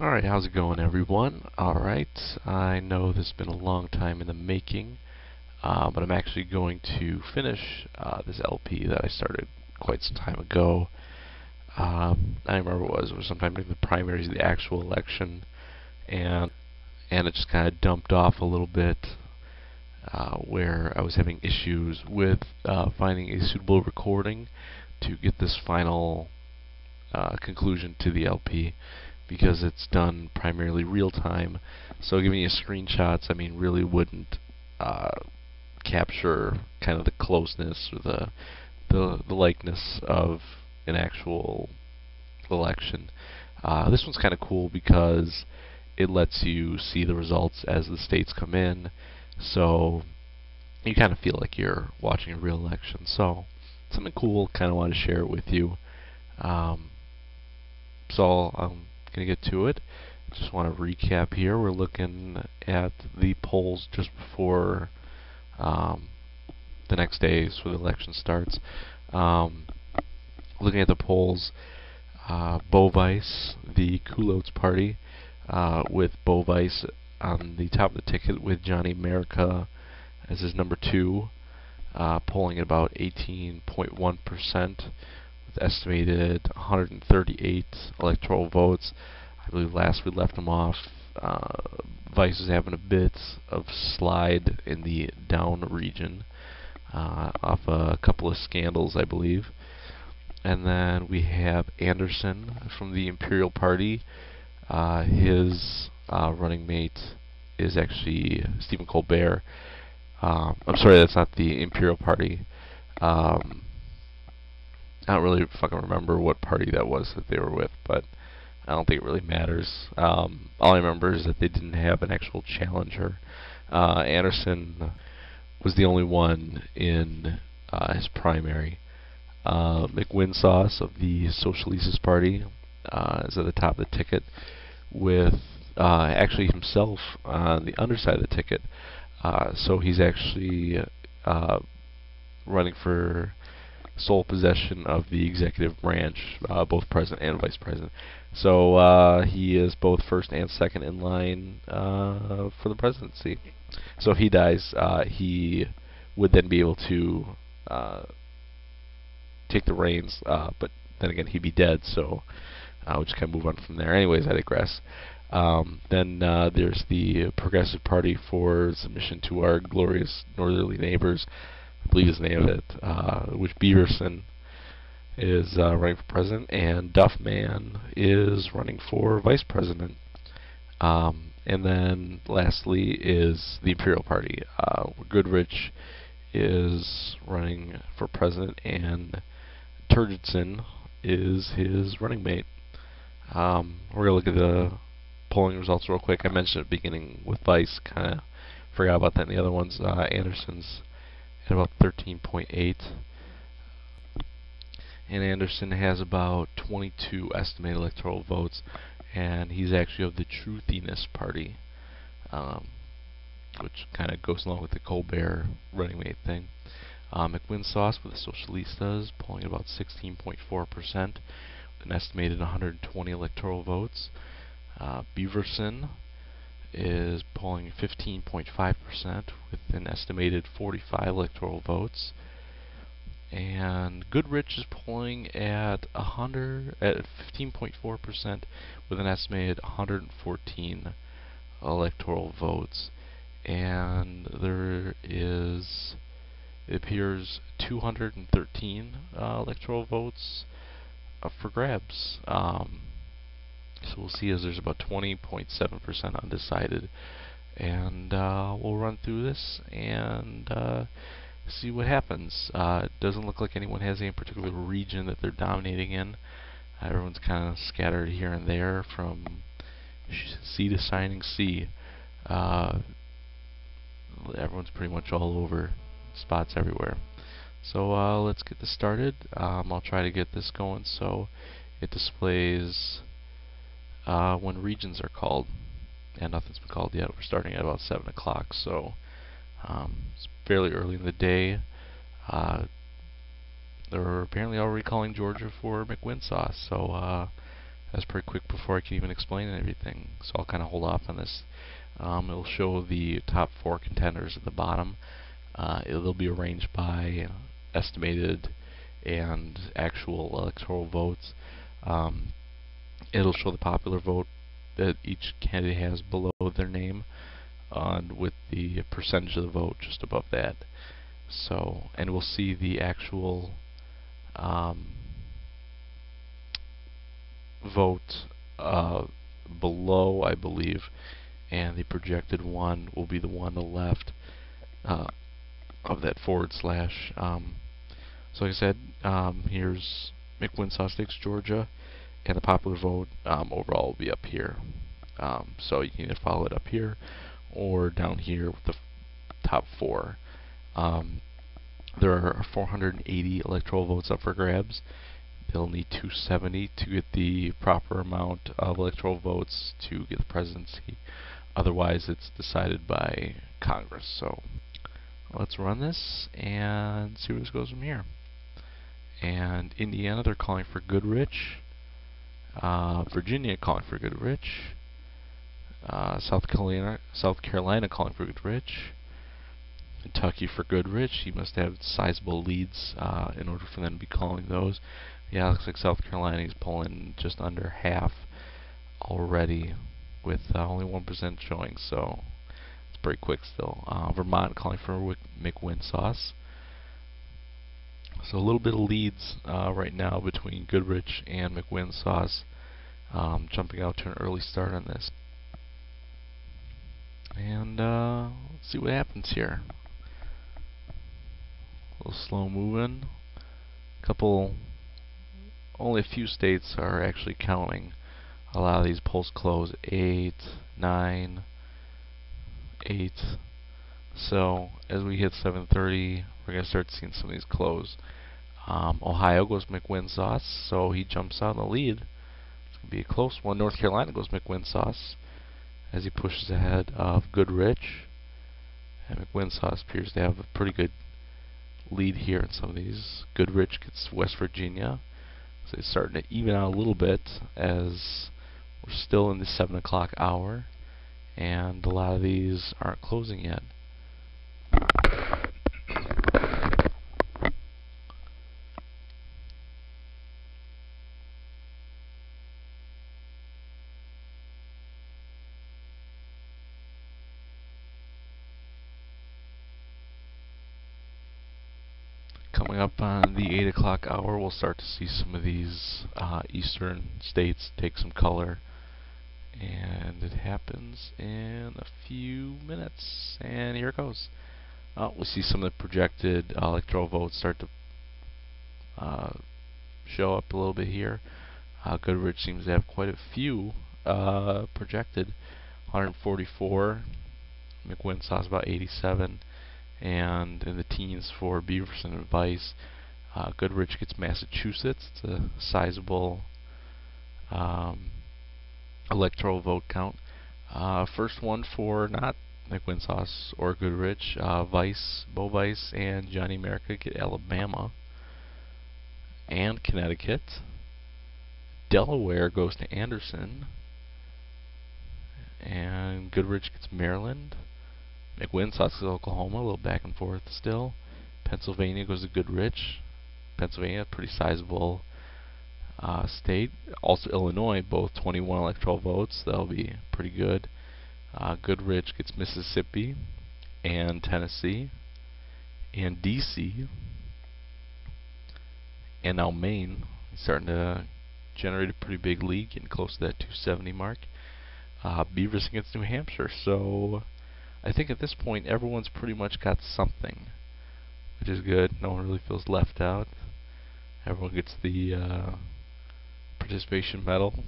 Alright, how's it going, everyone? Alright, I know this has been a long time in the making, but I'm actually going to finish this LP that I started quite some time ago. I remember it was sometime during the primaries, the actual election, and it just kind of dumped off a little bit, where I was having issues with finding a suitable recording to get this final conclusion to the LP, because it's done primarily real time. So giving you screenshots, I mean, really wouldn't capture kind of the closeness or the likeness of an actual election. This one's kind of cool because it lets you see the results as the states come in, so you kind of feel like you're watching a real election. So something cool, kind of want to share it with you. So I'm going to get to it. Just want to recap here. We're looking at the polls just before the next day, so the election starts. Looking at the polls, Bovice, the Culottes party, with Bovice on the top of the ticket with Johnny America as his number 2, polling at about 18.1%. Estimated 138 electoral votes. I believe last we left him off, Vice is having a bit of slide in the down region, off a couple of scandals, I believe. And then we have Anderson from the Imperial Party. His running mate is actually Stephen Colbert. I'm sorry, that's not the Imperial Party. I don't really fucking remember what party that was that they were with, but I don't think it really matters. All I remember is that they didn't have an actual challenger. Anderson was the only one in his primary. McWinsauce of the Socialistas Party is at the top of the ticket, with actually himself on the underside of the ticket. So he's actually running for sole possession of the executive branch, both president and vice president. So he is both first and second in line for the presidency. So if he dies, he would then be able to take the reins, but then again he'd be dead, so we'll just kind of move on from there. Anyways, I digress. Then there's the Progressive Party for submission to our glorious northerly neighbors. I believe is the name of it, which Beaverson is running for president, and Duffman is running for vice president. And then lastly is the Imperial Party, where Goodrich is running for president, and Turgidson is his running mate. We're going to look at the polling results real quick. I mentioned at the beginning with Vice, kind of forgot about that in the other ones. Anderson's at about 13.8, and Anderson has about 22 estimated electoral votes, and he's actually of the Truthiness Party, which kind of goes along with the Colbert running mate thing. McWinsauce with the Socialistas polling at about 16.4%, with an estimated 120 electoral votes. Beaverson is polling 15.5% with an estimated 45 electoral votes, and Goodrich is polling at 15.4% with an estimated 114 electoral votes, and there is, it appears, 213 electoral votes for grabs. So we'll see, as there's about 20.7% undecided, and we'll run through this and see what happens. It doesn't look like anyone has any particular region that they're dominating in. Everyone's kind of scattered here and there from sea to shining sea. Everyone's pretty much all over, spots everywhere. So let's get this started. I'll try to get this going so it displays when regions are called, and nothing's been called yet. We're starting at about 7 o'clock, so it's fairly early in the day. They're apparently already calling Georgia for McWinsauce, so That's pretty quick before I can even explain everything, so I'll kind of hold off on this. It'll show the top 4 contenders at the bottom. It'll be arranged by estimated and actual electoral votes. Um, it'll show the popular vote that each candidate has below their name, with the percentage of the vote just above that. So, and we'll see the actual vote below, I believe, and the projected one will be the one on the left of that forward slash. So like I said, here's McWinshaw Georgia, and the popular vote overall will be up here. So you can either follow it up here or down here with the top 4. There are 480 electoral votes up for grabs. They'll need 270 to get the proper amount of electoral votes to get the presidency. Otherwise, it's decided by Congress. So let's run this and see where this goes from here. And Indiana, they're calling for Goodrich. Virginia calling for Goodrich. South Carolina calling for Goodrich. Kentucky for Goodrich. He must have sizable leads in order for them to be calling those. Yeah, it looks like South Carolina is pulling just under half already, with only 1% showing, so it's pretty quick still. Vermont calling for McWinshaw. So a little bit of leads right now between Goodrich and McWinshaw, jumping out to an early start on this. And let's see what happens here. A little slow moving. Only a few states are actually counting. A lot of these polls close 8, 9, 8. So as we hit 7:30, we're going to start seeing some of these close. Ohio goes McWinshaw, so he jumps out in the lead. It's going to be a close one. North Carolina goes McWinshaw as he pushes ahead of Goodrich. And McWinshaw appears to have a pretty good lead here in some of these. Goodrich gets West Virginia. So it's starting to even out a little bit as we're still in the 7 o'clock hour. And a lot of these aren't closing yet. Coming up on the 8 o'clock hour, we'll start to see some of these eastern states take some color. And it happens in a few minutes. And here it goes. We see some of the projected electoral votes start to show up a little bit here. Goodrich seems to have quite a few projected. 144. McWinsaw's about 87. And in the teens for Beaverson and Vice. Goodrich gets Massachusetts. It's a sizable electoral vote count. First one for not McWinshaw or Goodrich. Vice, Bo Vice, and Johnny America get Alabama and Connecticut. Delaware goes to Anderson, and Goodrich gets Maryland. McWinshaw gets Oklahoma, a little back and forth still. Pennsylvania goes to Goodrich. Pennsylvania, pretty sizable state. Also Illinois, both 21 electoral votes. That'll be pretty good. Goodrich gets Mississippi and Tennessee and DC. And now Maine. He's starting to generate a pretty big lead, getting close to that 270 mark. Beavers against New Hampshire. So I think at this point everyone's pretty much got something, which is good. No one really feels left out. Everyone gets the participation medal.